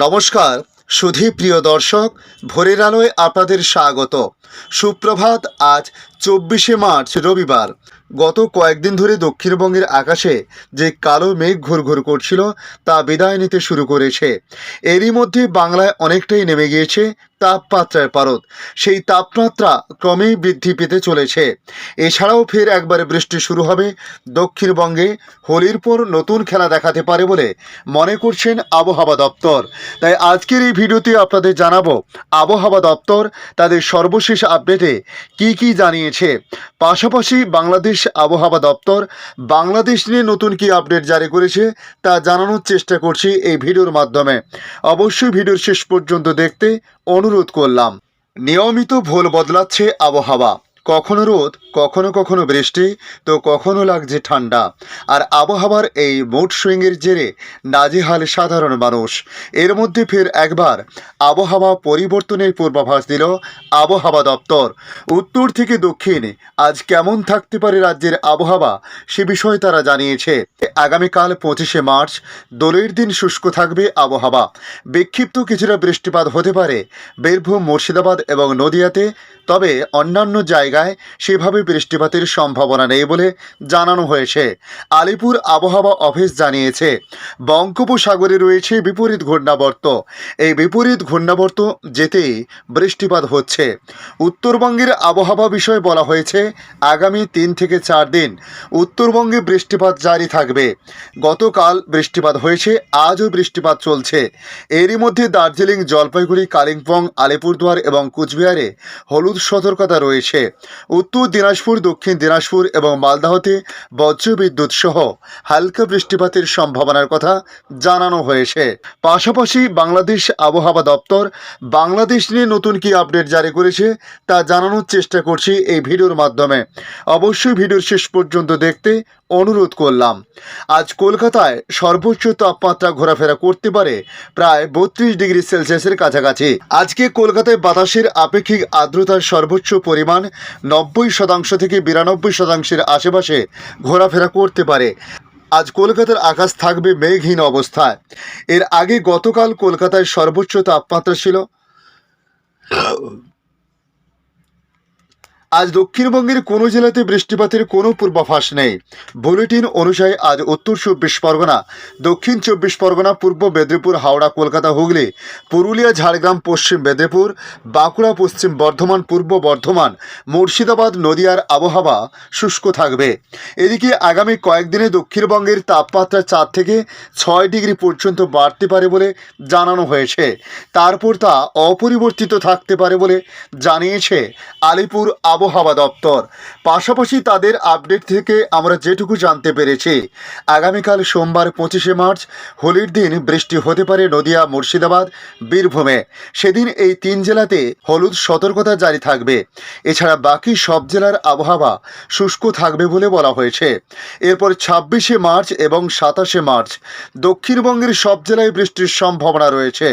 নমস্কার সুধীপ্রিয় দর্শক, ভোরের আলোয় আপনাদের স্বাগত। সুপ্রভাত। আজ 24শে মার্চ রবিবার। গত কয়েকদিন ধরে দক্ষিণবঙ্গের আকাশে যে কালো মেঘ ঘুরঘুর করছিল তা বিদায় নিতে শুরু করেছে। এরই মধ্যে বাংলায় অনেকটাই নেমে গিয়েছে তাপমাত্রার পারদ। সেই তাপমাত্রা ক্রমেই বৃদ্ধি পেতে চলেছে। এছাড়াও ফের একবার বৃষ্টি শুরু হবে দক্ষিণবঙ্গে। হোলির পর নতুন খেলা দেখাতে পারে বলে মনে করছেন আবহাওয়া দপ্তর। তাই আজকের এই ভিডিওতে আপনাদের জানাবো আবহাওয়া দপ্তর তাদের সর্বশেষ আপডেটে কি জানিয়েছে। পাশাপাশি বাংলাদেশ আবহাওয়া দপ্তর বাংলাদেশ নিয়ে নতুন কি আপডেট জারি করেছে তা জানানোর চেষ্টা করছি এই ভিডিওর মাধ্যমে। অবশ্যই ভিডিওর শেষ পর্যন্ত দেখতে অনুরোধ করলাম। নিয়মিত ভোল বদলাচ্ছে আবহাওয়া, কখনো রোদ, কখনো কখনো বৃষ্টি, তো কখনো লাগছে ঠান্ডা। আর আবহাওয়ার এই মুড সুইংয়ের জেরে নাজেহাল সাধারণ মানুষ। এর মধ্যে ফের একবার আবহাওয়া পরিবর্তনের পূর্বাভাস দিল আবহাওয়া দপ্তর। উত্তর থেকে দক্ষিণ আজ কেমন থাকতে পারে রাজ্যের আবহাওয়া সে বিষয়ে তারা জানিয়েছে। আগামীকাল 25শে মার্চ দোলের দিন শুষ্ক থাকবে আবহাওয়া। বিক্ষিপ্ত কিছুটা বৃষ্টিপাত হতে পারে বীরভূম, মুর্শিদাবাদ এবং নদিয়াতে, তবে অন্যান্য জায়গায় সেভাবে বৃষ্টিপাতের সম্ভাবনা নেই বলে জানানো হয়েছে। আলিপুর আবহাওয়া অফিস জানিয়েছে বঙ্গোপসাগরে রয়েছে বিপরীত ঘূর্ণাবর্ত। এই বিপরীত ঘূর্ণাবর্ত যেতেই বৃষ্টিপাত হচ্ছে। উত্তরবঙ্গের আবহাওয়া বিষয়ে বলা হয়েছে আগামী 3 থেকে 4 দিন উত্তরবঙ্গে বৃষ্টিপাত জারি থাকবে। গতকাল বৃষ্টিপাত হয়েছে, আজও বৃষ্টিপাত চলছে। এরই মধ্যে দার্জিলিং, জলপাইগুড়ি, কালিম্পং, আলিপুরদুয়ার এবং কুচবিহারে হলুদ সতর্কতা রয়েছে। উত্তর দিনাজপুর, দক্ষিণ দিনাজপুর এবং মালদাহতে বজ্রবিদ্যুৎ সহ হালকা বৃষ্টিপাতের সম্ভাবনার কথা জানানো হয়েছে। পাশাপাশি বাংলাদেশ আবহাওয়া দপ্তর বাংলাদেশ নিয়ে নতুন কি আপডেট জারি করেছে তা জানানোর চেষ্টা করছি এই ভিডিওর মাধ্যমে। অবশ্যই ভিডিওর শেষ পর্যন্ত দেখতে অনুরোধ করলাম। আজ কলকাতায় সর্বোচ্চ তাপমাত্রা ঘোরাফেরা করতে পারে প্রায় 32 ডিগ্রি সেলসিয়াসের কাছাকাছি। আজকে কলকাতায় বাতাসের আপেক্ষিক আর্দ্রতার সর্বোচ্চ পরিমাণ 90% থেকে 92%-এর আশেপাশে ঘোরাফেরা করতে পারে। আজ কলকাতার আকাশ থাকবে মেঘহীন অবস্থায়। এর আগে গতকাল কলকাতায় সর্বোচ্চ তাপমাত্রা ছিল। আজ দক্ষিণবঙ্গের কোনো জেলাতে বৃষ্টিপাতের কোনো পূর্বাভাস নেই। বুলেটিন অনুযায়ী আজ উত্তর 24 পরগনা, দক্ষিণ 24 পরগনা, পূর্ব মেদিনীপুর, হাওড়া, কলকাতা, হুগলি, পুরুলিয়া, ঝাড়গ্রাম, পশ্চিম মেদিনীপুর, বাঁকুড়া, পশ্চিম বর্ধমান, পূর্ব বর্ধমান, মুর্শিদাবাদ, নদিয়ার আবহাওয়া শুষ্ক থাকবে। এদিকে আগামী কয়েকদিনে দক্ষিণবঙ্গের তাপমাত্রা 4 থেকে 6 ডিগ্রি পর্যন্ত বাড়তে পারে বলে জানানো হয়েছে। তারপর তা অপরিবর্তিত থাকতে পারে বলে জানিয়েছে আলিপুর আবহাওয়া দপ্তর। পাশাপাশি তাদের আপডেট থেকে আমরা যেটুকু জানতে পেরেছি, আগামীকাল সোমবার 25শে মার্চ হোলির দিন বৃষ্টি হতে পারে নদিয়া, মুর্শিদাবাদ, বীরভূমে। সেদিন এই 3 জেলাতে হলুদ সতর্কতা জারি থাকবে। এছাড়া বাকি সব জেলার আবহাওয়া শুষ্ক থাকবে বলে বলা হয়েছে। এরপর 26শে মার্চ এবং 27শে মার্চ দক্ষিণবঙ্গের সব জেলায় বৃষ্টির সম্ভাবনা রয়েছে।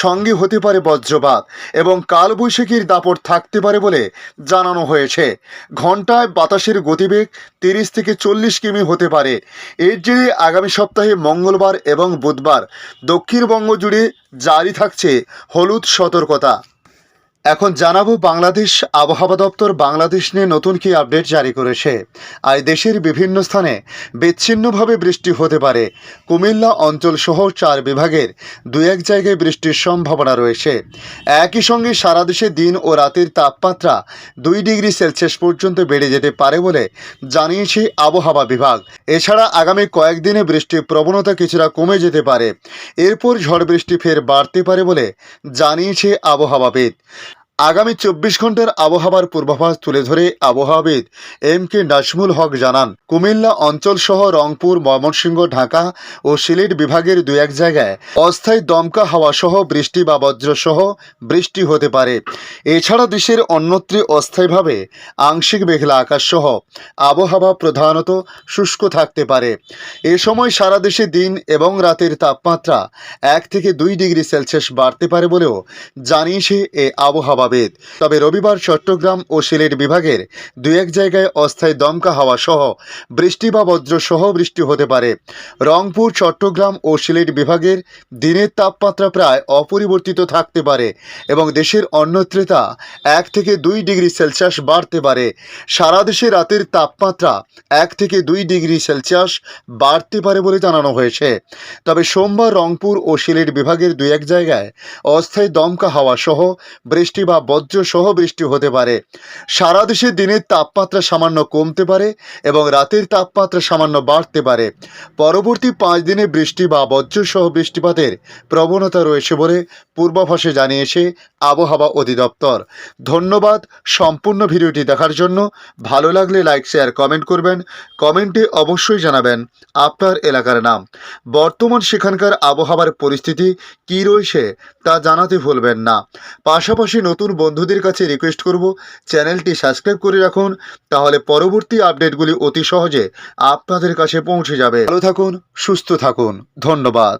সঙ্গে হতে পারে বজ্রপাত এবং কালবৈশাখীর দাপট থাকতে পারে বলে জানানো হয়েছে। ঘন্টায় বাতাসের গতিবেগ 30 থেকে 40 কিমি হতে পারে। এর জেরে আগামী সপ্তাহে মঙ্গলবার এবং বুধবার দক্ষিণবঙ্গ জুড়ে জারি থাকছে হলুদ সতর্কতা। এখন জানাবো বাংলাদেশ আবহাওয়া দপ্তর বাংলাদেশ নিয়ে নতুন কি আপডেট জারি করেছে। আজ দেশের বিভিন্ন স্থানে বিচ্ছিন্নভাবে বৃষ্টি হতে পারে। কুমিল্লা অঞ্চল সহ 4 বিভাগের 2-1 জায়গায় বৃষ্টির সম্ভাবনা রয়েছে। একই সঙ্গে সারা দেশে দিন ও রাতের তাপমাত্রা 2 ডিগ্রি সেলসিয়াস পর্যন্ত বেড়ে যেতে পারে বলে জানিয়েছে আবহাওয়া বিভাগ। এছাড়া আগামী কয়েকদিনে বৃষ্টির প্রবণতা কিছুটা কমে যেতে পারে। এরপর ঝড় বৃষ্টি ফের বাড়তে পারে বলে জানিয়েছে আবহাওয়াবিদ। আগামী 24 ঘন্টার আবহাওয়ার পূর্বাভাস তুলে ধরে আবহাওয়াবিদ MK নাজমুল হক জানান, কুমিল্লা অঞ্চল সহ রংপুর, ময়মনসিংহ, ঢাকা ও সিলেট বিভাগের 2-1 জায়গায় অস্থায়ী দমকা হাওয়া সহ বৃষ্টি বা বজ্র সহ বৃষ্টি হতে পারে। এছাড়া দেশের অন্যত্র অস্থায়ীভাবে আংশিক মেঘলা আকাশ সহ আবহাওয়া প্রধানত শুষ্ক থাকতে পারে। এ সময় সারা দেশে দিন এবং রাতের তাপমাত্রা 1 থেকে 2 ডিগ্রি সেলসিয়াস বাড়তে পারে বলেও জানিয়েছে এই আবহাওয়া প্রভাবিত। তবে রবিবার চট্টগ্রাম ও সিলেট বিভাগের দুই এক জায়গায় অস্থায়ী দমকা হাওয়া সহ বৃষ্টি বা বজ্র সহ বৃষ্টি হতে পারে। রংপুর, চট্টগ্রাম ও সিলেট বিভাগের দিনের তাপমাত্রা প্রায় অপরিবর্তিত থাকতে পারে এবং দেশের অন্যত্র তা 1 থেকে 2 ডিগ্রি সেলসিয়াস বাড়তে পারে। সারা দেশে রাতের তাপমাত্রা 1 থেকে 2 ডিগ্রি সেলসিয়াস বাড়তে পারে বলে জানানো হয়েছে। তবে সোমবার রংপুর ও সিলেট বিভাগের দুই এক জায়গায় অস্থায়ী দমকা হাওয়া সহ বৃষ্টি বা বজ্র সহ বৃষ্টি হতে পারে। সারা দেশে দিনের তাপমাত্রা সামান্য কমতে পারে এবং রাতের তাপমাত্রা সামান্য বাড়তে পারে। পরবর্তী 5 দিনে বৃষ্টি বা বজ্র সহ বৃষ্টিপাতের প্রবণতা রয়েছে বলে পূর্বাভাসে জানিয়েছে আবহাওয়া অধিদপ্তর। ধন্যবাদ সম্পূর্ণ ভিডিওটি দেখার জন্য। ভালো লাগলে লাইক, শেয়ার, কমেন্ট করবেন। কমেন্টে অবশ্যই জানাবেন আপনার এলাকার নাম। বর্তমান সেখানকার আবহাওয়ার পরিস্থিতি কী রয়েছে তা জানাতে ভুলবেন না। পাশাপাশি নতুন বন্ধুদের কাছে রিকোয়েস্ট করব, চ্যানেলটি সাবস্ক্রাইব করে রাখুন, তাহলে পরবর্তী আপডেটগুলি অতি সহজে আপনাদের কাছে পৌঁছে যাবে। ভালো থাকুন, সুস্থ থাকুন। ধন্যবাদ।